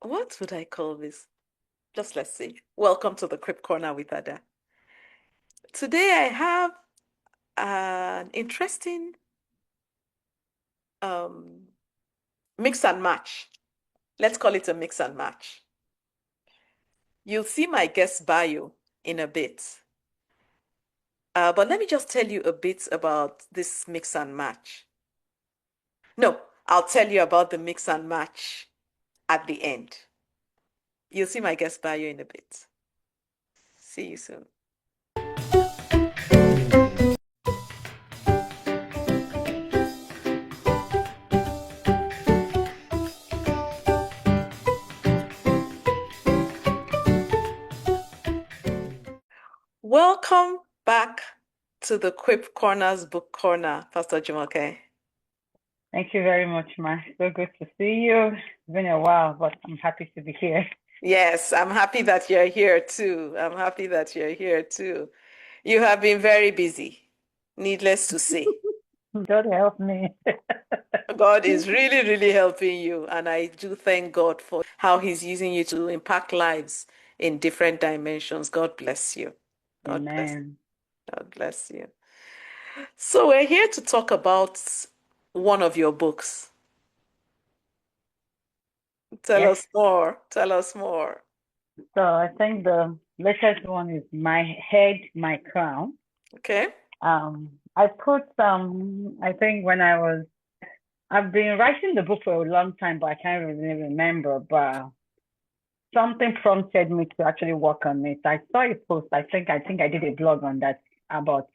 What would I call this? Just let's see. Welcome to the Crypt Corner with Ada. Today I have an interesting um, mix and match. Let's call it a mix and match. You'll see my guest bio in a bit. But let me just tell you a bit about this mix and match. No, I'll tell you about the mix and match at the end. You'll see my guest bio in a bit. See you soon. Welcome back to the Quip Corners Book Corner, Pastor Jumoke. Thank you very much, Ma. So good to see you. It's been a while, but I'm happy to be here. Yes, I'm happy that you're here too. I'm happy that you're here too. You have been very busy, needless to say. God help me. God is really, really helping you, and I do thank God for how He's using you to impact lives in different dimensions. God bless you. God bless. Amen. God bless you. So we're here to talk about one of your books. Tell Yes. us more. Tell us more. So I think the latest one is My Head, My Crown. Okay. I put I think I've been writing the book for a long time, but I can't really remember. But something prompted me to actually work on it. I saw a post. I think I did a blog on that about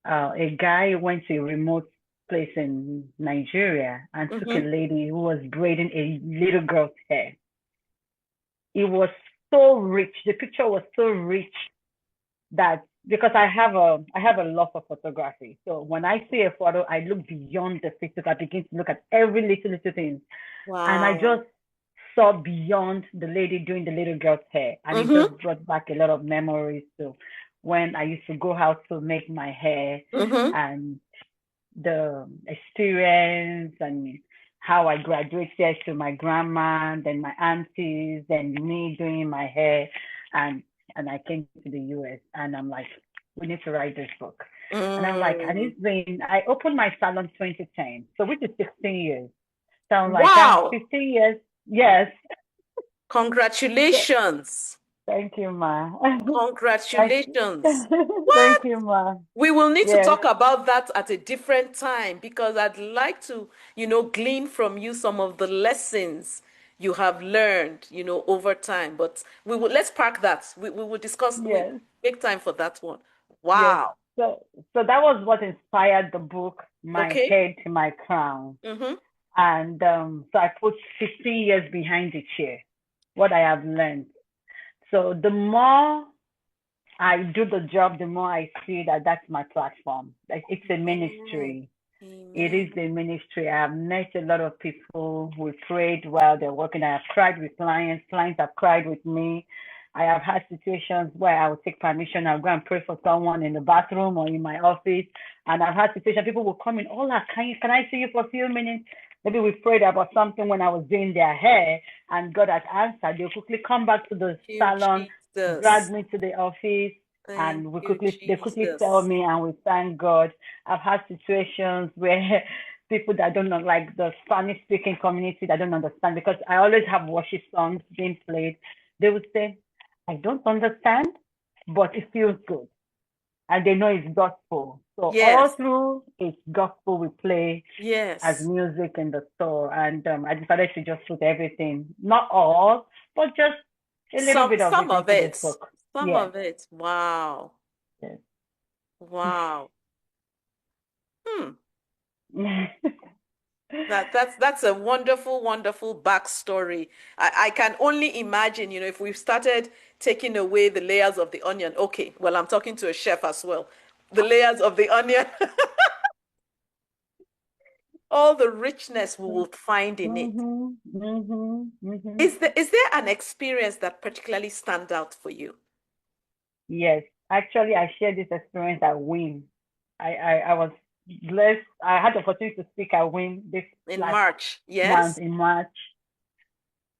a guy went to a remote place in Nigeria and took a Mm-hmm. lady who was braiding a little girl's hair. It was so rich. The picture was so rich that because I have a love for photography. So when I see a photo, I look beyond the pictures. I begin to look at every little thing. And I Wow. just saw beyond the lady doing the little girl's hair. And it Mm-hmm. just brought back a lot of memories to when I used to go out to make my hair Mm-hmm. and the experience and how I graduated to my grandma, then my aunties, then me doing my hair, and and I came to the US, and I'm like, we need to write this book, and I'm like, and Mm. I opened my salon 2010, so which is 16 years. So I'm like, 15 years, yes. So, Congratulations. thank you, Ma. Thank, Congratulations. thank What? you, Ma. We will need to Yes, talk about that at a different time because I'd like to, glean from you some of the lessons you have learned, over time. But let's park that. We will discuss, we yes. make time for that one. Yes. Wow. So that was what inspired the book, My Okay. Head to My Crown. Mm-hmm. And so I put 15 years behind the chair, what I have learned. So the more I do the job, the more I see that that's my platform. Like it's a Amen. ministry. It Amen. is a ministry. I've met a lot of people who prayed while they're working. I have cried with clients. Clients have cried with me. I have had situations where I will take permission. I'll go and pray for someone in the bathroom or in my office. And I've had situations, people will come in, Ola, can I see you for a few minutes? Maybe we prayed about something when I was doing their hair and God has answered. They'll quickly come back to the Thank you, salon, drag Jesus. me to the office, Thank and you, they quickly tell Jesus. me and we thank God. I've had situations where people that don't know, like the Spanish speaking community that don't understand, because I always have worship songs being played. They would say, I don't understand, but it feels good. And they know it's gospel. So all Yes. through it's gospel we play as Yes. music in the store. And I decided to just put everything, not all, but just a little bit of Some it of into this it. book. Some Yes. of it. Wow. Yes. Wow. Hmm. Yes. That's a wonderful, wonderful backstory. I can only imagine, if we've started taking away the layers of the onion. Okay, well, I'm talking to a chef as well. The layers of the onion, all the richness we will find in it. Mhm. Mhm. Mhm. Is there an experience that particularly stands out for you? Yes. Actually, I shared this experience at WIN. I was blessed. I had the opportunity to speak at WIN this In last March, month yes? in March.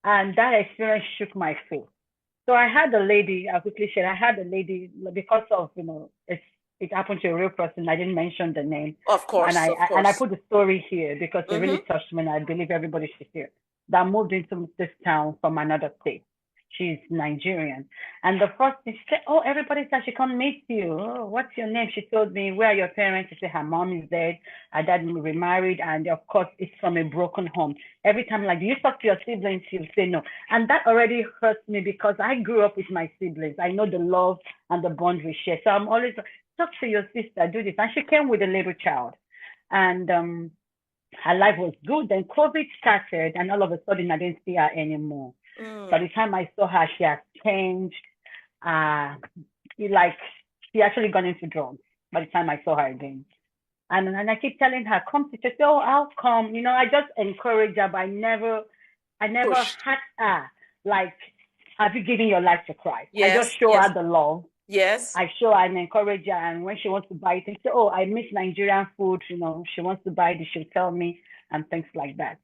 And that experience shook my faith. So I had a lady, I quickly shared, I had a lady because of, it happened to a real person. I didn't mention the name. Of And course, I, of and I course. put the story here because it really Mm-hmm. touched me and I believe everybody should hear. That moved into this town from another state. She's Nigerian. And the first thing she said, oh, everybody said she come meet you. Oh, what's your name? She told me, where are your parents? She said her mom is dead. Her dad remarried. And of course, it's from a broken home. Every time, like, do you talk to your siblings? She'll say no. And that already hurts me because I grew up with my siblings. I know the love and the bond we share. So I'm always talk to your sister, do this. And she came with a little child. And her life was good. Then COVID started, and all of a sudden, I didn't see her anymore. By the time I saw her, she has changed. Uh, like she actually gone into drugs. By the time I saw her again, and I keep telling her, come to church. Oh, I'll come. I just encourage her, but I never Pushed. had her like, have you given your life to Christ? I just Yes, show yes, her the love. yes. I show her and encourage her, and when she wants to buy things, say, oh, I miss Nigerian food. She wants to buy this, she'll tell me, and things like that.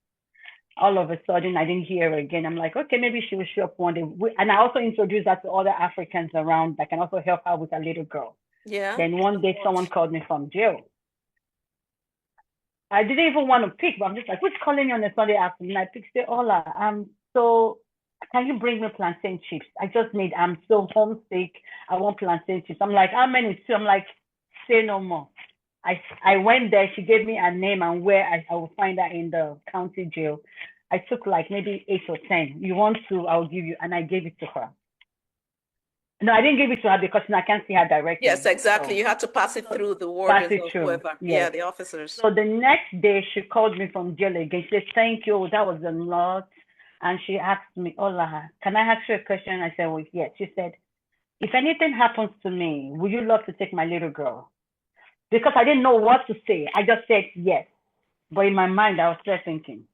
All of a sudden, I didn't hear her again. I'm like, okay, maybe she will show up one day. And I also introduced her to other Africans around that can also help her with a little girl. Yeah, Then one of day, someone course. called me from jail. I didn't even want to pick, but I'm just like, who's calling me on a Sunday afternoon? I picked, say, Ola, so can you bring me plantain chips? I'm so homesick. I want plantain chips. I'm like, how many? Two? I'm like, say no more. I went there. She gave me a name and where I will find her in the county jail. I took like maybe 8 or 10. You want to? I'll give you. And I gave it to her. No, I didn't give it to her because I can't see her Yes, directly. exactly. So You had to pass it through the pass wardens it or through. whoever. Yeah, Yes. the officers. So the next day, she called me from jail again. She said, thank you. That was a lot. And she asked me, Ola, can I ask you a question? I said, well, yes. She said, if anything happens to me, would you love to take my little girl? Because I didn't know what to say. I just said yes. But in my mind, I was still thinking.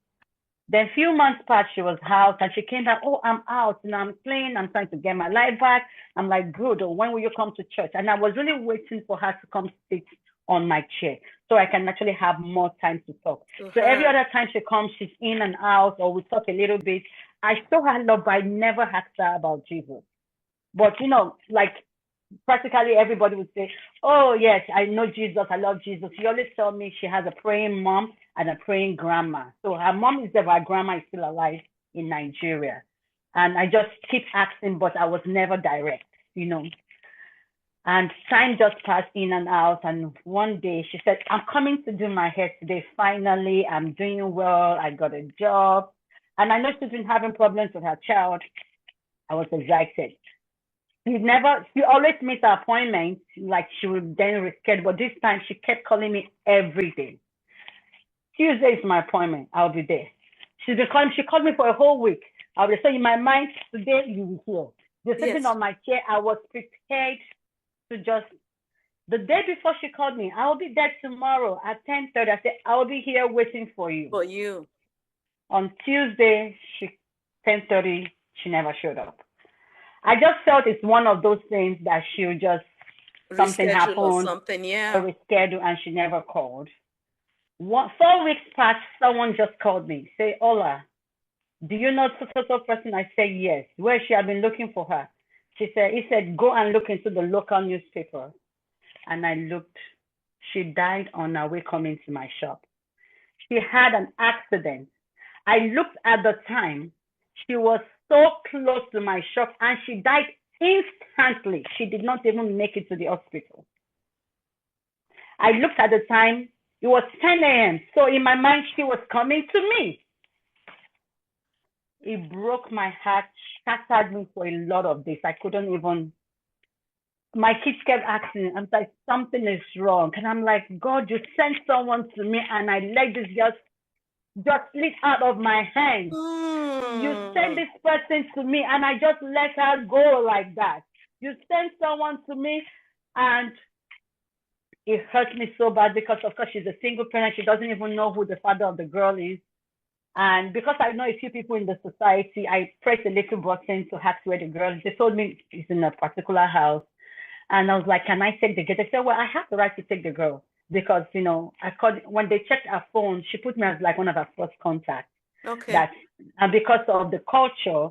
Then few months passed, she was out and she came back, oh, I'm out. I'm playing. I'm trying to get my life back. I'm like, good. Oh, when will you come to church? And I was really waiting for her to come sit on my chair so I can actually have more time to talk. To So every her. other time she comes, she's in and out or we talk a little bit. I show her love, but I never asked her about Jesus. But, like practically everybody would say, oh, yes, I know Jesus. I love Jesus. She always tell me she has a praying mom and a praying grandma. So her mom is there, but her grandma is still alive in Nigeria. And I just keep asking, but I was never direct. And time just passed in and out. And one day she said, I'm coming to do my hair today. Finally, I'm doing well. I got a job. And I know she's been having problems with her child. I was excited. She always missed her appointment, like she would then reschedule. But this time she kept calling me every day. Tuesday is my appointment. I'll be there. She called me for a whole week. I'll be so in my mind, today you will hear. Just sitting Yes. on my chair, I was prepared to just the day before she called me, I'll be there tomorrow at 10:30. I said, I'll be here waiting for you. For you. On Tuesday, 10:30, she never showed up. I just felt it's one of those things that she'll just something Reschedule or happened something. or Yeah. reschedule and she never called. 4 weeks passed, someone just called me, say, Ola, do you know so person? I said, yes. Where she had been looking for her. He said, go and look into the local newspaper. And I looked. She died on her way coming to my shop. She had an accident. I looked at the time. She was so close to my shop and she died instantly. She did not even make it to the hospital. I looked at the time. It was 10 a.m. So in my mind, she was coming to me. It broke my heart, shattered me for a lot of days. I couldn't even. My kids kept asking, I'm like, something is wrong. And I'm like, God, you sent someone to me and I let this just slip out of my hands. You sent this person to me and I just let her go like that. You sent someone to me and it hurt me so bad because, of course, she's a single parent. She doesn't even know who the father of the girl is. And because I know a few people in the society, I pressed a little button to ask where the girl is. They told me it's in a particular house. And I was like, can I take the girl? They said, well, I have the right to take the girl because, I called, when they checked her phone, she put me as like one of her first contacts. Okay. That And because of the culture,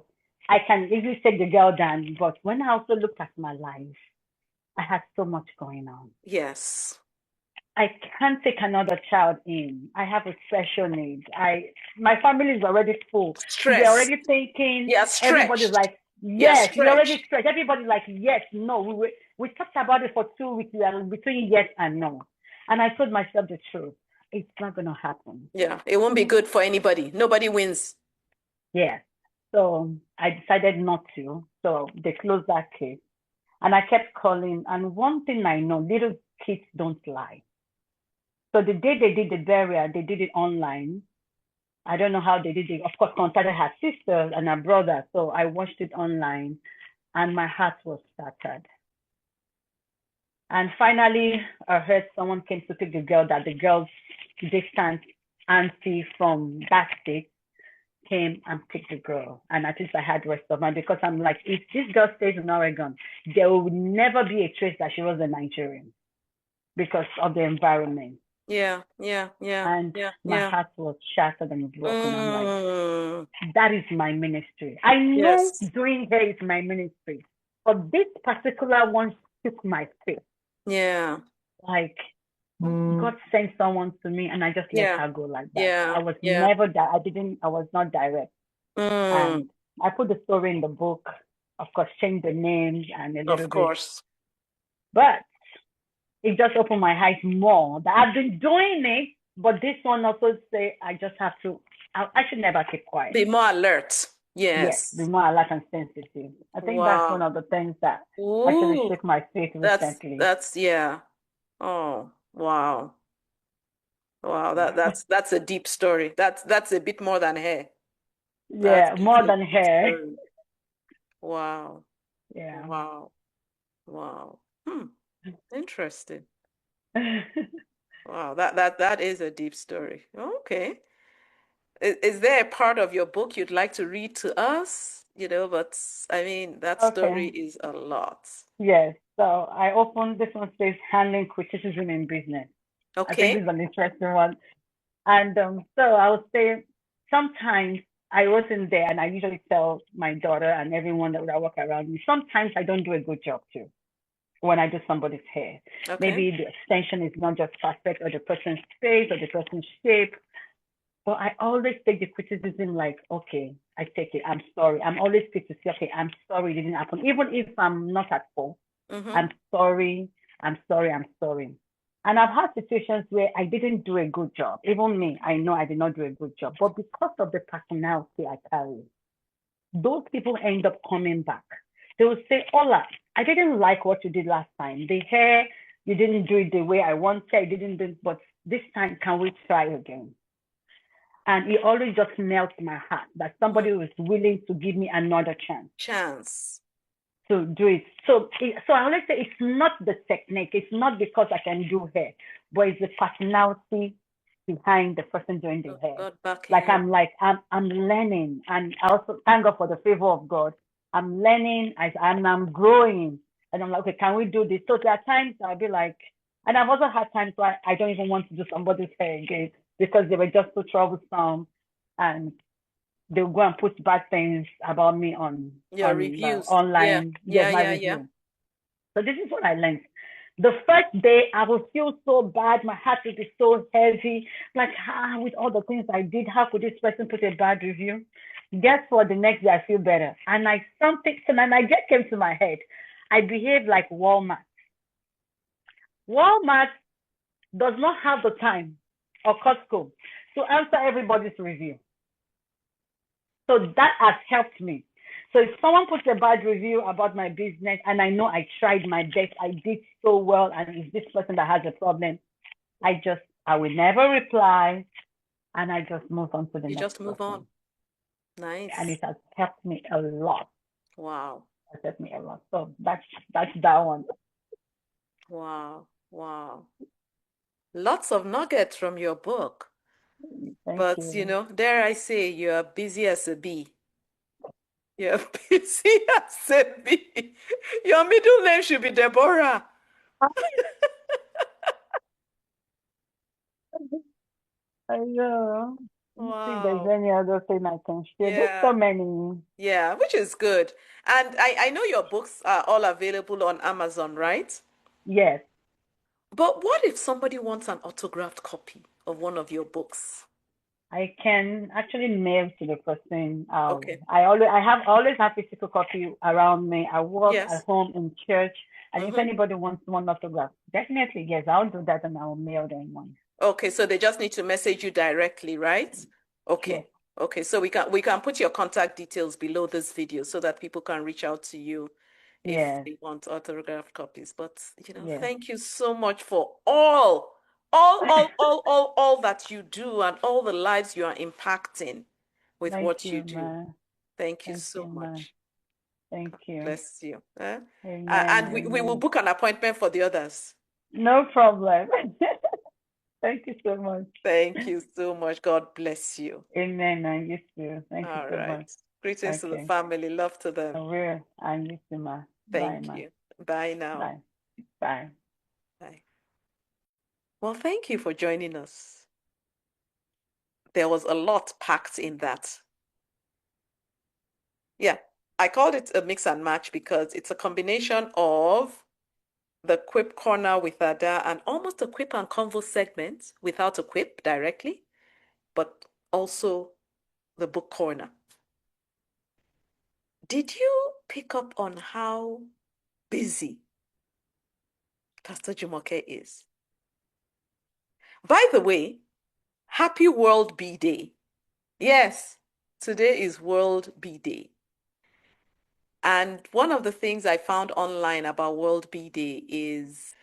I can easily take the girl down. But when I also looked at my life, I had so much going on. Yes. I can't take another child in. I have a special need. My family is already full. They're Stress. already thinking, Yeah, everybody's stretched. like, Yeah, yes, we're already stretched. stressed. Everybody's like, yes, no. We talked about it for 2 weeks. We are between yes and no. And I told myself the truth. It's not gonna happen. Yeah, it won't be good for anybody. Nobody wins. Yeah. So I decided not to. So they closed that case. And I kept calling. And one thing I know, little kids don't lie. So the day they did the burial, they did it online. I don't know how they did it. Of course, contacted her sister and her brother. So I watched it online and my heart was shattered. And finally, I heard someone came to pick the girl, that the girl's distant auntie from that state came and picked the girl. And at least I had rest of mind, because I'm like, if this girl stays in Oregon, there will never be a trace that she was a Nigerian because of the environment. Yeah, yeah, yeah, And yeah, my yeah. heart was shattered and broken. I'm like, Mm, that is my ministry. I know yes. doing hair is my ministry, but this particular one took my faith. Yeah. Like, God sent someone to me and I just let Yeah. her go like that. Yeah. I was Yeah. never that. I was not direct. Mm, And I put the story in the book, of course, changed the names and a little of bit. course. But it just opened my eyes more that I've been doing it, but this one also say I just have to, I should never keep quiet. Be more alert. Yes, be Yes. more alert and sensitive. I think that's one Wow. of the things that actually Ooh, shook my faith recently. yeah. Oh, wow. Wow, Yeah, that's a deep story. That's a bit more than hair. That's yeah, more a than deep hair. story. Wow. Yeah. Wow. Wow. Hmm. Interesting. Wow, that is a deep story. Okay. Is there a part of your book you'd like to read to us? But I mean, that story Okay. is a lot. Yes. So I opened this one, says handling criticism in business. I think Okay. this is an interesting one. And so I would say sometimes I wasn't there, and I usually tell my daughter and everyone that I work around me, sometimes I don't do a good job too when I do somebody's hair. Okay. Maybe the extension is not just perfect, or the person's face, or the person's shape. But I always take the criticism like, okay, I take it. I'm sorry. I'm always quick to say, okay, I'm sorry it didn't happen. Even if I'm not at fault, Mm-hmm. I'm sorry. I'm sorry. I'm sorry. And I've had situations where I didn't do a good job. Even me, I know I did not do a good job. But because of the personality I carry, those people end up coming back. They will say, Ola, I didn't like what you did last time. The hair, you didn't do it the way I wanted. I didn't do it, but this time, can we try again? And it always just melts my heart that Mm. somebody was willing to give me another chance Chance. to do it. So I always say it's not the technique. It's not because I can do hair, but it's the personality behind the person doing the Of hair. God backing you. I'm learning, and I also thank God for the favor of God. I'm learning, and I'm growing, and I'm like, okay, can we do this? So there are times I'll be like, and I've also had times where I don't even want to do somebody's hair again because they were just so troublesome, and they'll go and put bad things about me Your on reviews. Yeah. online. Yes, Yeah, my yeah, yeah. review. So this is what I learned. The first day, I will feel so bad. My heart will be so heavy. Like, with all the things I did, how could this person put a bad review? Guess what? The next day, I feel better. And an idea came to my head. I behave like Walmart. Walmart does not have the time, or Costco, to answer everybody's review. So that has helped me. So if someone puts a bad review about my business and I know I tried my best, I did so well, and it's this person that has a problem, I will never reply, and I just move on to the You next just move on. person. And Nice. it has helped me a lot. Wow. It has helped me a lot. So that's that one. Wow. Wow. Lots of nuggets from your book. Thank But, you. dare I say, you're busy as a bee. You're busy as a bee. Your middle name should be Deborah. I know. See if there's Wow. any other thing I can share. There's so Yeah. many. Yeah, which is good. And I know your books are all available on Amazon, right? Yes, But what if somebody wants an autographed copy of one of your books? I can actually mail to the person. Okay. I always have physical copy around me. I work at Yes. home in church, and if Mm-hmm. anybody wants one autograph, definitely yes, I'll do that and I'll mail them one. Okay, so they just need to message you directly, right? Yes, Okay. Okay, so we can put your contact details below this video so that people can reach out to you if yes, they want autographed copies. But, yes. thank you so much for all that you do and all the lives you are impacting with Thank what you you, do. man. Thank you Thank so you, man. much. Thank God you. bless you. And Amen. we will Amen. book an appointment for the others. No problem. Thank you so much. Thank you so much. God bless you. Amen. And you too. Thank you All so right. much. Greetings to the Okay. family. Love to I them. will. And you too, ma. Bye, Thank ma. you. Bye now. Bye. Bye. Bye. Well, thank you for joining us. There was a lot packed in that. Yeah, I called it a mix and match because it's a combination of the Quip Corner with Ada and almost a Quip and Convo segment without a quip directly, but also the book corner. Did you pick up on how busy Pastor Jumoke is? By the way, happy World Bee Day. Yes, today is World Bee Day. And one of the things I found online about World Bee Day is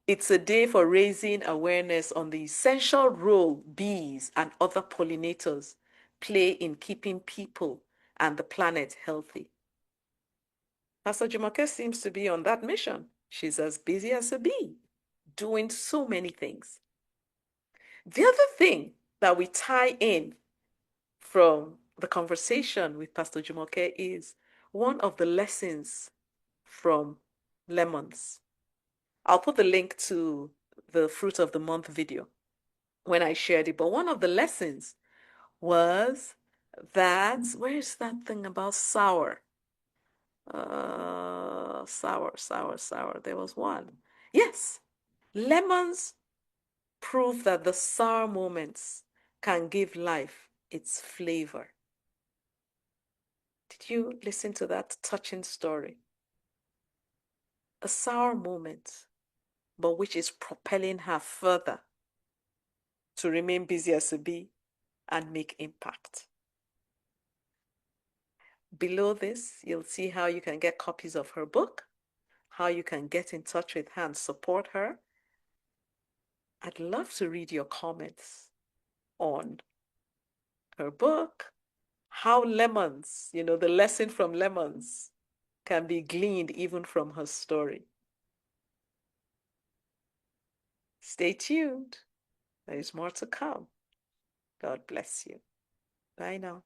it's a day for raising awareness on the essential role bees and other pollinators play in keeping people and the planet healthy. Pastor Jumoke seems to be on that mission. She's as busy as a bee, doing so many things. The other thing that we tie in from the conversation with Pastor Jumoke is one of the lessons from lemons. I'll put the link to the Fruit of the Month video when I shared it. But one of the lessons was that, where's that thing about sour? Sour. There was one. Yes, lemons prove that the sour moments can give life its flavor. Did you listen to that touching story? A sour moment, but which is propelling her further to remain busy as a bee and make impact. Below this, you'll see how you can get copies of her book, how you can get in touch with her and support her. I'd love to read your comments on her book, how lemons, the lesson from lemons can be gleaned even from her story. Stay tuned. There is more to come. God bless you. Bye now.